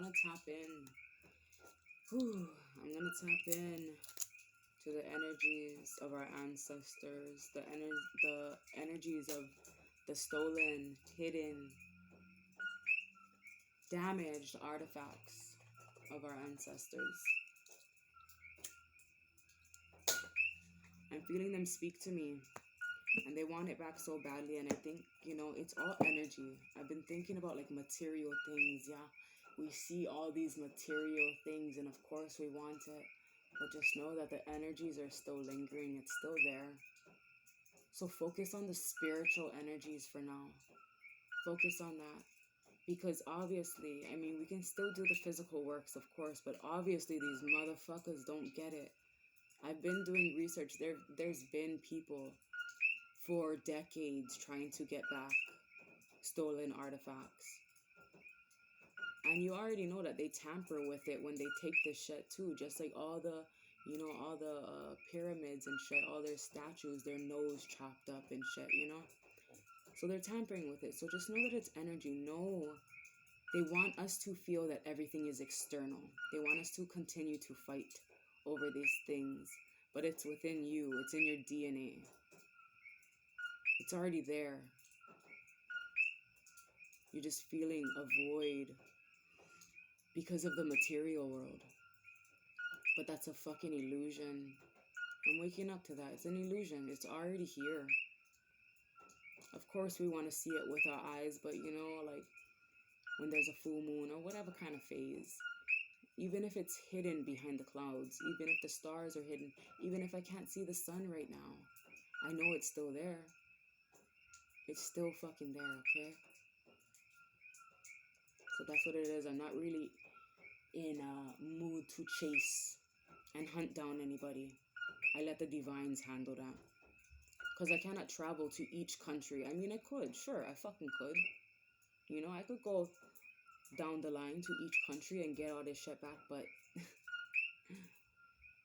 want to tap in. I'm going to tap in to the energies of our ancestors, the energies of the stolen, hidden, damaged artifacts of our ancestors. I'm feeling them speak to me, and they want it back so badly. And I think, it's all energy. I've been thinking about like material things. Yeah, we see all these material things, and of course we want it, but just know that the energies are still lingering. It's still there. So focus on the spiritual energies for now. Focus on that. Because obviously, I mean, we can still do the physical works, of course, but obviously these motherfuckers don't get it. I've been doing research. There's been people for decades trying to get back stolen artifacts. And you already know that they tamper with it when they take this shit too. Just like all the, pyramids and shit, all their statues, their nose chopped up and shit, So they're tampering with it. So just know that it's energy. No, they want us to feel that everything is external. They want us to continue to fight over these things. But it's within you. It's in your DNA. It's already there. You're just feeling a void because of the material world. But that's a fucking illusion. I'm waking up to that. It's an illusion. It's already here. Of course we want to see it with our eyes, but like when there's a full moon or whatever kind of phase, even if it's hidden behind the clouds, even if the stars are hidden, even if I can't see the sun right now, I know it's still there. It's still fucking there, okay? So that's what it is. I'm not really in a mood to chase and hunt down anybody. I let the divines handle that. Because I cannot travel to each country. I mean, I could. Sure, I fucking could. I could go down the line to each country and get all this shit back, but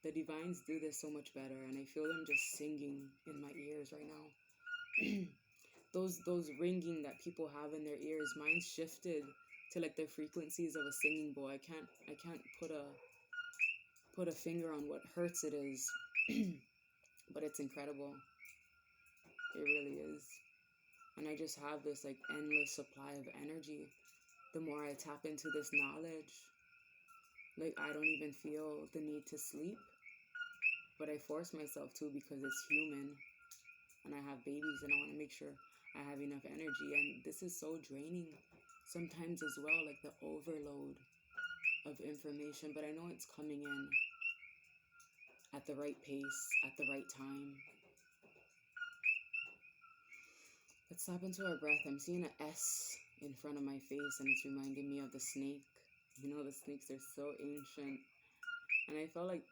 the divines do this so much better, and I feel them just singing in my ears right now. those ringing that people have in their ears, mine's shifted to like the frequencies of a singing bowl. I can't put a finger on what hertz it is, but it's incredible. It really is. And I just have this like endless supply of energy. The more I tap into this knowledge, like I don't even feel the need to sleep, but I force myself to because it's human and I have babies and I want to make sure I have enough energy. And this is so draining sometimes as well, like the overload of information, but I know it's coming in at the right pace, at the right time. Let's tap into our breath. I'm seeing an S in front of my face and it's reminding me of the snake. The snakes are so ancient. And I felt like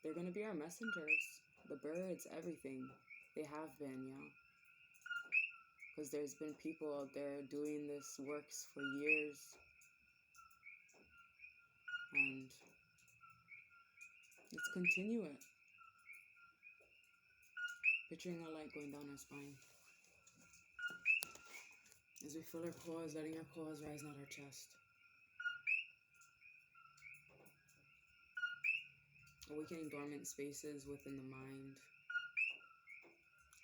they're going to be our messengers. The birds, everything. They have been, yeah. Because there's been people out there doing this works for years. And let's continue it. Picturing a light going down our spine. As we fill our cores, letting our cores rise, not our chest. Awakening dormant spaces within the mind.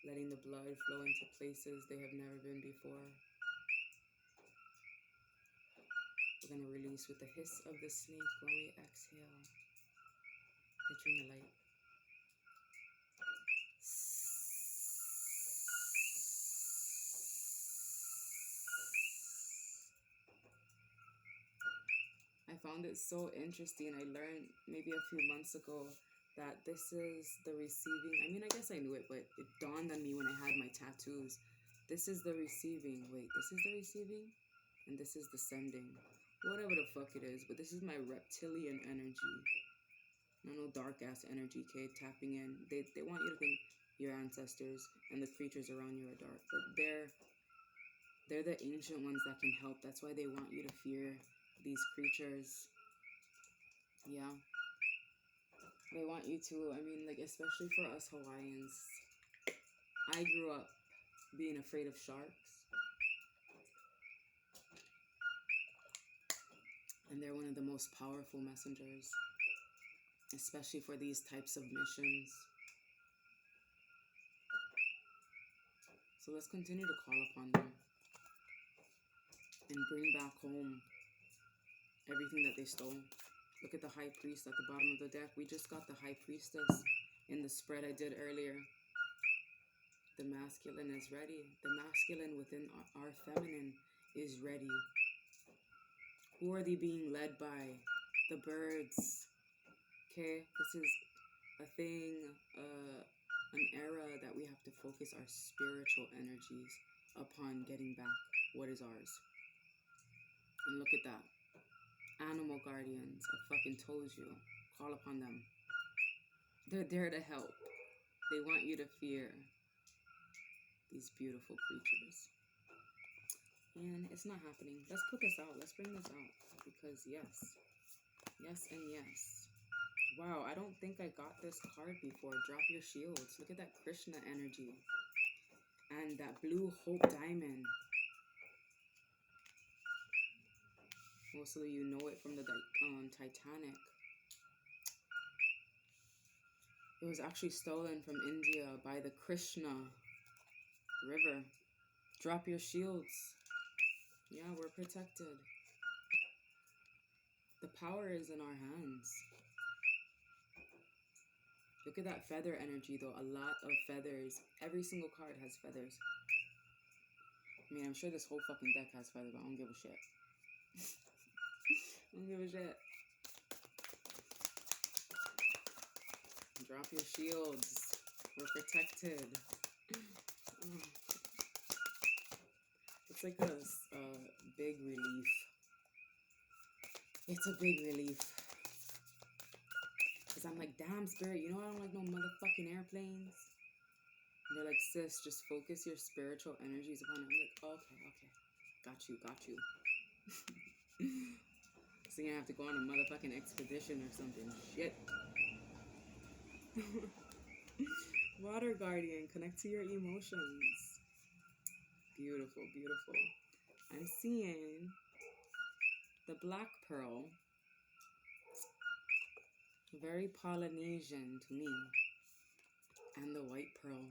Letting the blood flow into places they have never been before. We're going to release with the hiss of the snake when we exhale. Picturing the light. I found it so interesting. I learned maybe a few months ago that this is the receiving. I mean, I guess I knew it, but it dawned on me when I had my tattoos. This is the receiving. Wait, this is the receiving? And this is the sending. Whatever the fuck it is, but this is my reptilian energy. No dark-ass energy, kid, tapping in. They want you to think your ancestors and the creatures around you are dark, but they're the ancient ones that can help. That's why they want you to fear these creatures. Yeah. They want you to, I mean, like, especially for us Hawaiians. I grew up being afraid of sharks. And And they're one of the most powerful messengers, especially for these types of missions. So let's continue to call upon them and bring back home everything that they stole. Look at the high priest at the bottom of the deck. We just got the high priestess in the spread I did earlier. The masculine is ready. The masculine within our feminine is ready. Who are they being led by? The birds. Okay, this is a thing, an era that we have to focus our spiritual energies upon getting back what is ours. And look at that. Animal guardians. I fucking told you. Call upon them. They're there to help. They want you to fear these beautiful creatures. And it's not happening. Let's put this out. Let's bring this out. Because yes. Yes and yes. Wow, I don't think I got this card before. Drop your shields. Look at that Krishna energy. And that blue hope diamond. Mostly you know it from the Titanic. It was actually stolen from India by the Krishna River. Drop your shields. Yeah, we're protected. The power is in our hands. Look at that feather energy though. A lot of feathers. Every single card has feathers. I mean, I'm sure this whole fucking deck has feathers, but I don't give a shit. I don't give a shit. Drop your shields. We're protected. It's like a big relief. It's a big relief. Because I'm like, damn, Spirit, you know I don't like no motherfucking airplanes. And they're like, sis, just focus your spiritual energies upon it. I'm like, okay. Got you. So you're gonna have to go on a motherfucking expedition or something. Shit. Water Guardian, connect to your emotions. Beautiful, beautiful. I'm seeing the black pearl. Very Polynesian to me. And the white pearl.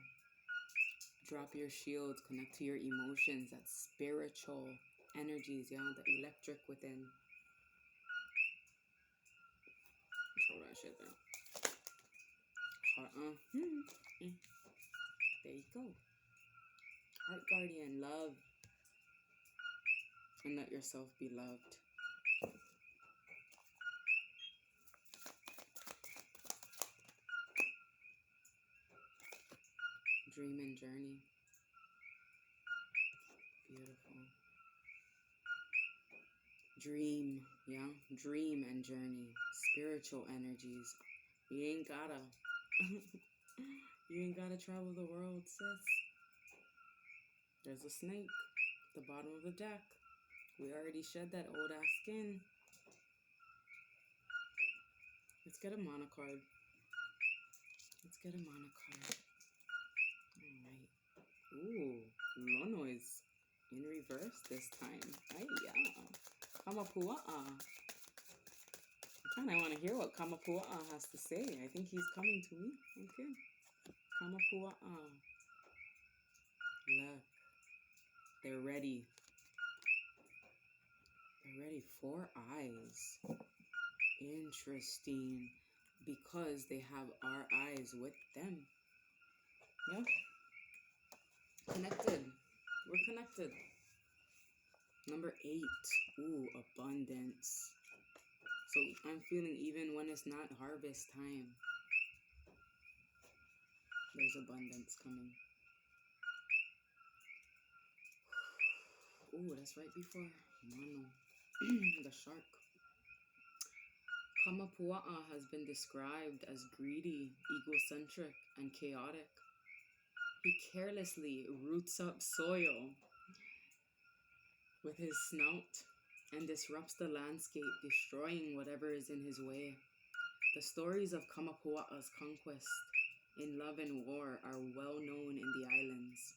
Drop your shields, connect to your emotions, that spiritual energies, you know, the electric within. Control that shit there. There you go. Heart Guardian, love. And let yourself be loved. Dream and journey. Beautiful. Dream, yeah? Dream and journey. Spiritual energies. You ain't gotta. You ain't gotta travel the world, sis. There's a snake at the bottom of the deck. We already shed that old ass skin. Let's get a mana card. Let's get a mana card. Alright. Ooh, Lonoise in reverse this time. Ay-ya. Kamapua'a. I kind of want to hear what Kamapua'a has to say. I think he's coming to me. Okay. Kamapua'a. Look. They're ready. They're ready. 4 eyes. Interesting. Because they have our eyes with them. Yeah. Connected. We're connected. Number 8. Ooh, abundance. So I'm feeling even when it's not harvest time, there's abundance coming. Ooh, that's right before Mano. The shark. Kamapua'a has been described as greedy, egocentric, and chaotic. He carelessly roots up soil with his snout and disrupts the landscape, destroying whatever is in his way. The stories of Kamapua'a's conquest in love and war are well known in the islands.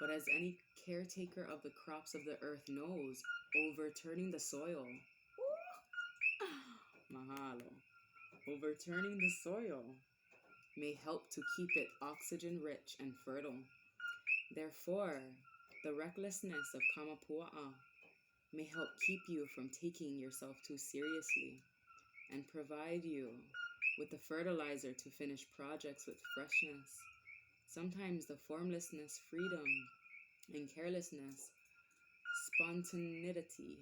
But as any caretaker of the crops of the earth knows, overturning the soil, mahalo, overturning the soil may help to keep it oxygen rich and fertile. Therefore, the recklessness of kamapua'a may help keep you from taking yourself too seriously and provide you with the fertilizer to finish projects with freshness. Sometimes the formlessness, freedom, and carelessness, spontaneity,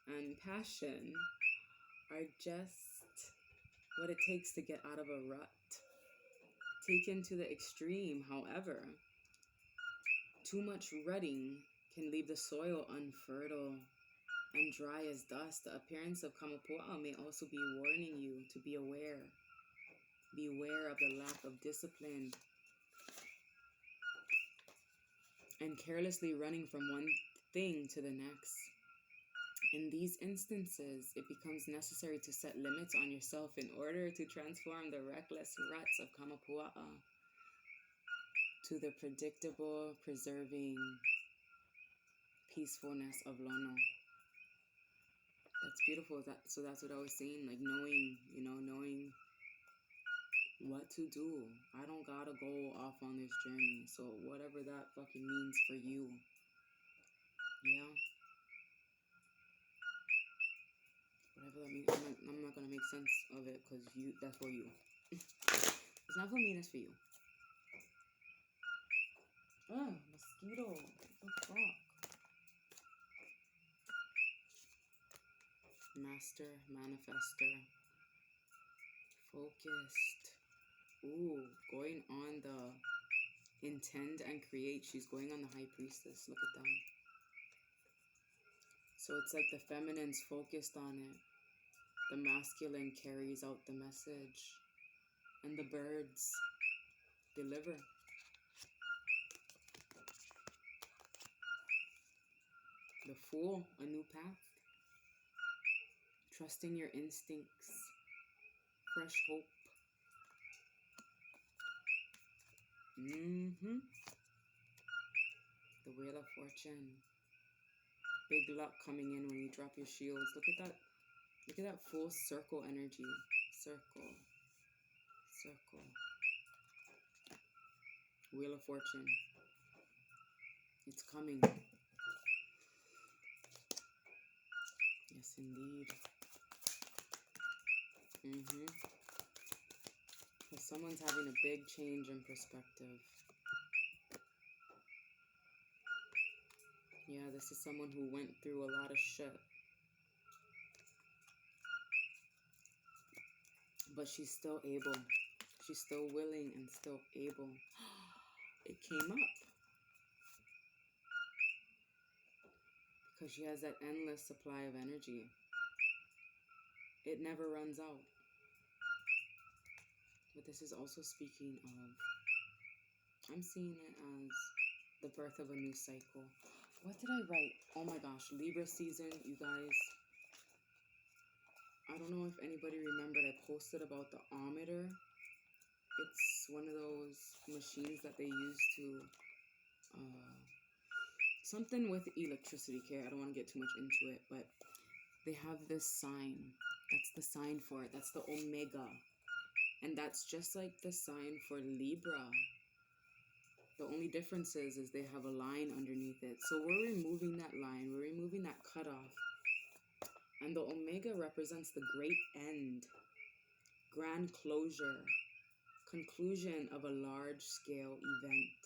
and passion are just what it takes to get out of a rut. Taken to the extreme, however, too much rutting can leave the soil unfertile and dry as dust. The appearance of kamapua'a may also be warning you to be aware. Beware of the lack of discipline and carelessly running from one thing to the next. In these instances, it becomes necessary to set limits on yourself in order to transform the reckless ruts of kamapua'a to the predictable, preserving peacefulness of lono. That's beautiful. So that's what I was saying, like knowing what to do. I don't gotta go off on this journey. So whatever that fucking means for you. Yeah. Whatever that means. I'm not gonna make sense of it because that's for you. It's not for me, that's for you. Oh, mosquito. What the fuck? Master, manifester. Focused. Ooh, going on the intend and create. She's going on the high priestess. Look at them. So it's like the feminine's focused on it. The masculine carries out the message. And the birds deliver. The Fool, a new path. Trusting your instincts. Fresh hope. The Wheel of Fortune. Big luck coming in when you drop your shields. Look at that. Look at that full circle energy. Circle. Circle. Wheel of Fortune. It's coming. Yes, indeed. Because someone's having a big change in perspective. Yeah, this is someone who went through a lot of shit. But she's still able. She's still willing and still able. It came up. Because she has that endless supply of energy. It never runs out. But this is also speaking of, I'm seeing it as the birth of a new cycle. What did I write? Oh my gosh, Libra season, you guys. I don't know if anybody remembered, I posted about the ometer. It's one of those machines that they use to, something with electricity, okay? I don't want to get too much into it, but they have this sign. That's the sign for it. That's the Omega. And that's just like the sign for Libra. The only difference is they have a line underneath it. So we're removing that line. We're removing that cutoff. And the Omega represents the great end, grand closure, conclusion of a large-scale event.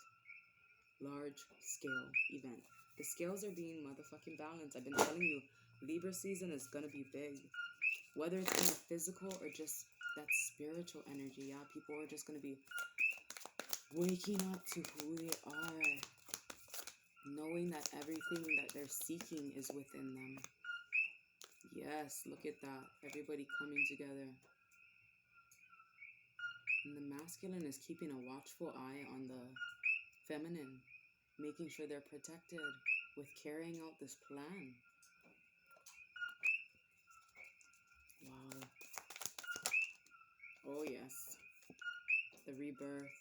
Large-scale event. The scales are being motherfucking balanced. I've been telling you, Libra season is going to be big. Whether it's in the physical or just that spiritual energy, yeah? People are just going to be waking up to who they are. Knowing that everything that they're seeking is within them. Yes, look at that. Everybody coming together. And the masculine is keeping a watchful eye on the feminine. Making sure they're protected with carrying out this plan. Wow. Oh yes. The rebirth.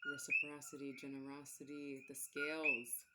reciprocity, generosity, the scales.